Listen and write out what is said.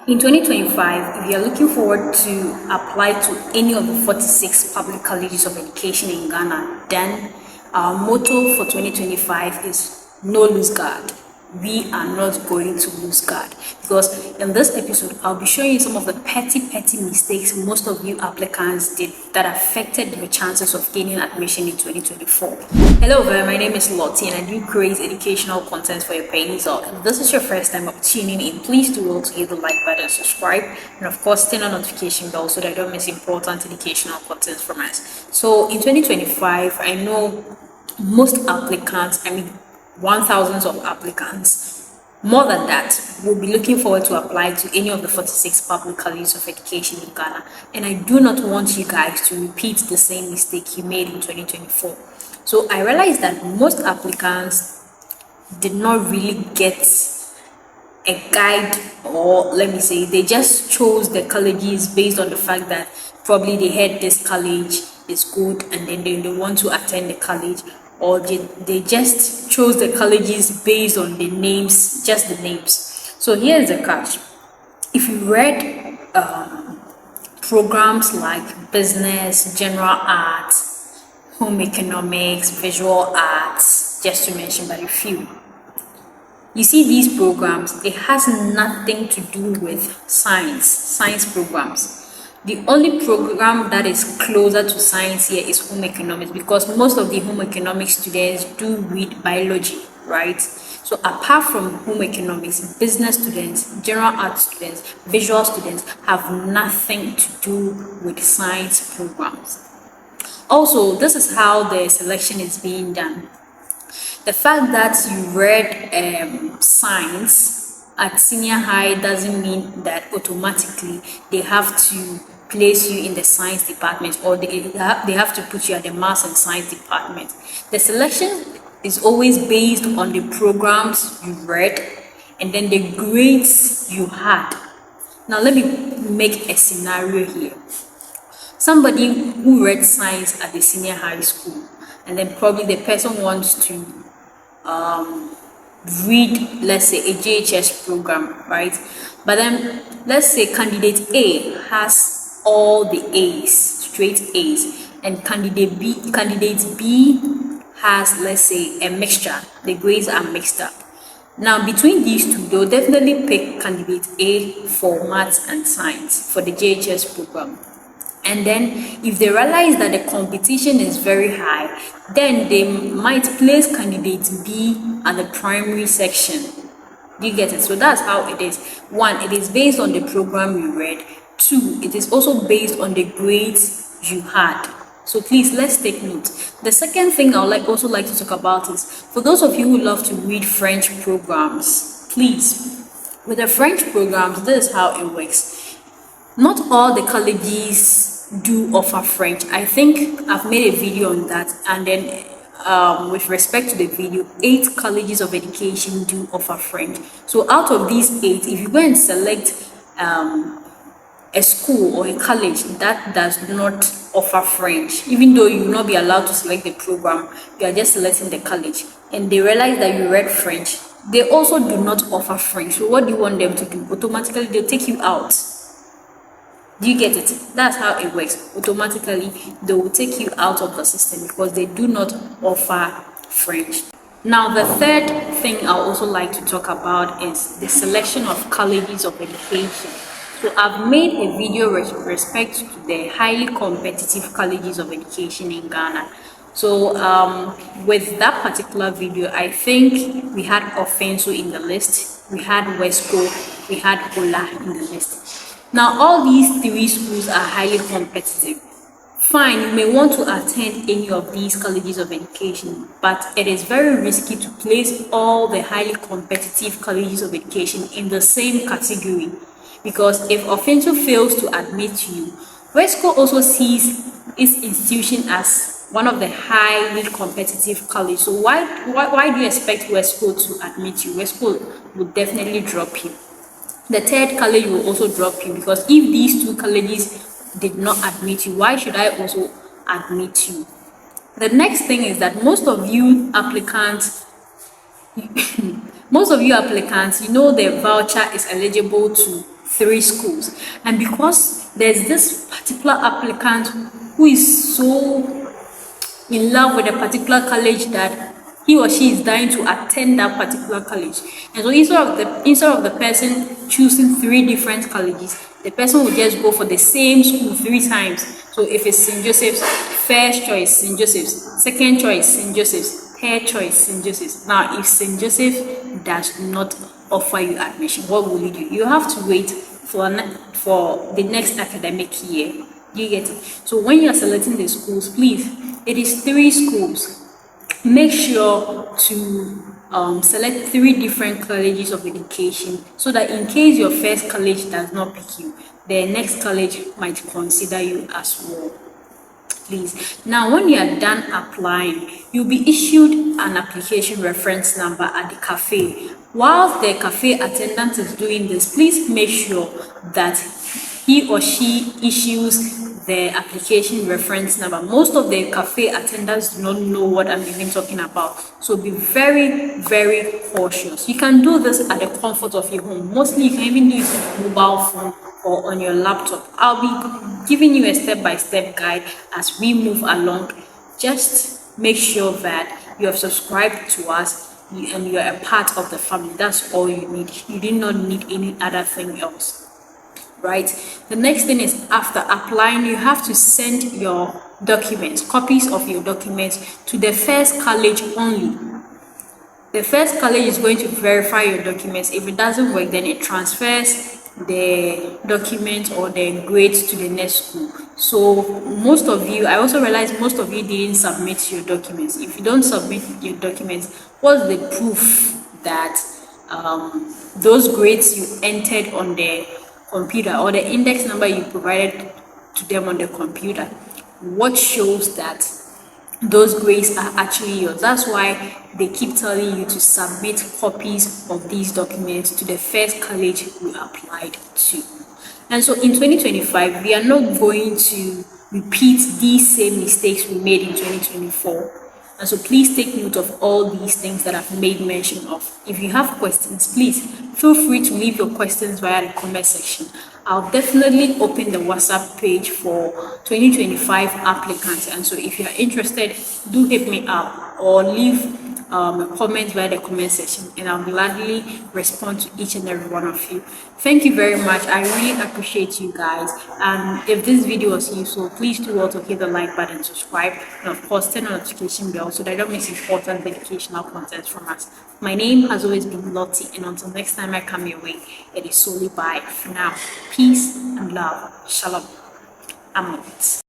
In 2025, if you're looking forward to apply to any of the 46 public colleges of education in Ghana, then our motto for 2025 is no lose guard. We are not going to lose guard, because in this episode I'll be showing you some of the petty mistakes most of you applicants did that affected your chances of gaining admission in 2024. Hello there, my name is Lorty and I do create educational content for your paying result. If this is your first time of tuning in, please do well to hit the like button, subscribe, and of course turn on notification bell so that you don't miss important educational content from us. So in 2025, I know most applicants, thousands of applicants, more than that, will be looking forward to apply to any of the 46 public colleges of education in Ghana. And I do not want you guys to repeat the same mistake you made in 2024. So I realized that most applicants did not really get a guide, or let me say, they just chose the colleges based on the fact that probably they heard this college is good and then they want to attend the college, or they just chose the colleges based on the names, just the names. So here's the catch. If you read programs like business, general arts, home economics, visual arts, just to mention but a few, you see these programs, it has nothing to do with science programs. The only program that is closer to science here is home economics, because most of the home economics students do read biology, right? So apart from home economics, business students, general arts students, visual students have nothing to do with science programs. Also, this is how the selection is being done. The fact that you read science at senior high doesn't mean that automatically they have to place you in the science department, or they have to put you at the maths and science department. The selection is always based on the programs you read and then the grades you had. Now let me make a scenario here. Somebody who read science at the senior high school, and then probably the person wants to read, let's say, a JHS program, right? But then let's say candidate A has all the A's, straight A's, and candidate B has, let's say, a mixture. The grades are mixed up. Now between these two, they'll definitely pick candidate A for maths and science for the JHS program. And then if they realize that the competition is very high, then they might place candidate B at the primary section. Do you get it? So that's how it is. One, it is based on the program you read. Two, it is also based on the grades you had. So please, let's take note. The second thing I would also like to talk about is, for those of you who love to read French programs, please, with the French programs, this is how it works. Not all the colleges do offer French. I think I've made a video on that, and then with respect to the video, 8 colleges of education do offer French. So out of these 8, if you go and select a school or a college that does not offer French, even though you will not be allowed to select the program, you are just selecting the college, and they realize that you read French, they also do not offer French. So what do you want them to do? Automatically they'll take you out. Do you get it? That's how it works. Automatically they will take you out of the system because they do not offer French. Now the third thing I would also like to talk about is the selection of colleges of education. So I've made a video with respect to the highly competitive colleges of education in Ghana. So with that particular video, I think we had Offenso in the list, we had Wesco, we had Ola in the list. Now all these 3 schools are highly competitive. Fine, you may want to attend any of these colleges of education, but it is very risky to place all the highly competitive colleges of education in the same category. Because if Offenso fails to admit you, Wesco also sees its institution as one of the highly competitive colleges. So why do you expect Wesco to admit you? Wesco will definitely drop you. The third college will also drop you, because if these 2 colleges did not admit you, why should I also admit you? The next thing is that most of you applicants, you know the voucher is eligible to 3 schools. And because there's this particular applicant who is so in love with a particular college that he or she is dying to attend that particular college, and so instead of the person choosing 3 different colleges, the person will just go for the same school 3 times. So if it's St. Joseph's, first choice St. Joseph's, second choice St. Joseph's, third choice St. Joseph's. Now if St. Joseph does not offer you admission, what will you do? You have to wait for the next academic year. You get it? So when you're selecting the schools, please, it is 3 schools. Make sure to select 3 different colleges of education, so that in case your first college does not pick you, the next college might consider you as well. Please. Now, when you are done applying, you'll be issued an application reference number at the cafe. While the cafe attendant is doing this, please make sure that he or she issues the application reference number. Most of the cafe attendants do not know what I'm even talking about, so be very, very cautious. You can do this at the comfort of your home. Mostly you can even do it on your mobile phone or on your laptop. I'll be giving you a step-by-step guide as we move along. Just make sure that you have subscribed to us and you are a part of the family. That's all you need. You do not need any other thing else. Right? The next thing is, after applying, you have to send your documents, copies of your documents, to the first college only. The first college is going to verify your documents. If it doesn't work, then it transfers the document or the grades to the next school. So most of you, I also realized most of you didn't submit your documents. If you don't submit your documents, what's the proof that those grades you entered on the computer, or the index number you provided to them on the computer, what shows that those grades are actually yours? That's why they keep telling you to submit copies of these documents to the first college you applied to. And so in 2025, we are not going to repeat these same mistakes we made in 2024. And so please take note of all these things that I've made mention of. If you have questions, please feel free to leave your questions via the comment section. I'll definitely open the WhatsApp page for 2025 applicants. And so if you're interested, do hit me up or leave a comment via the comment section, and I'll gladly respond to each and every one of you. Thank you very much. I really appreciate you guys. And if this video was useful, please do also hit the like button, subscribe, and of course turn on the notification bell so that you don't miss important educational content from us. My name has always been Lorty, and until next time I come your way, it is solely bye for now. Peace and love. Shalom. I'm out.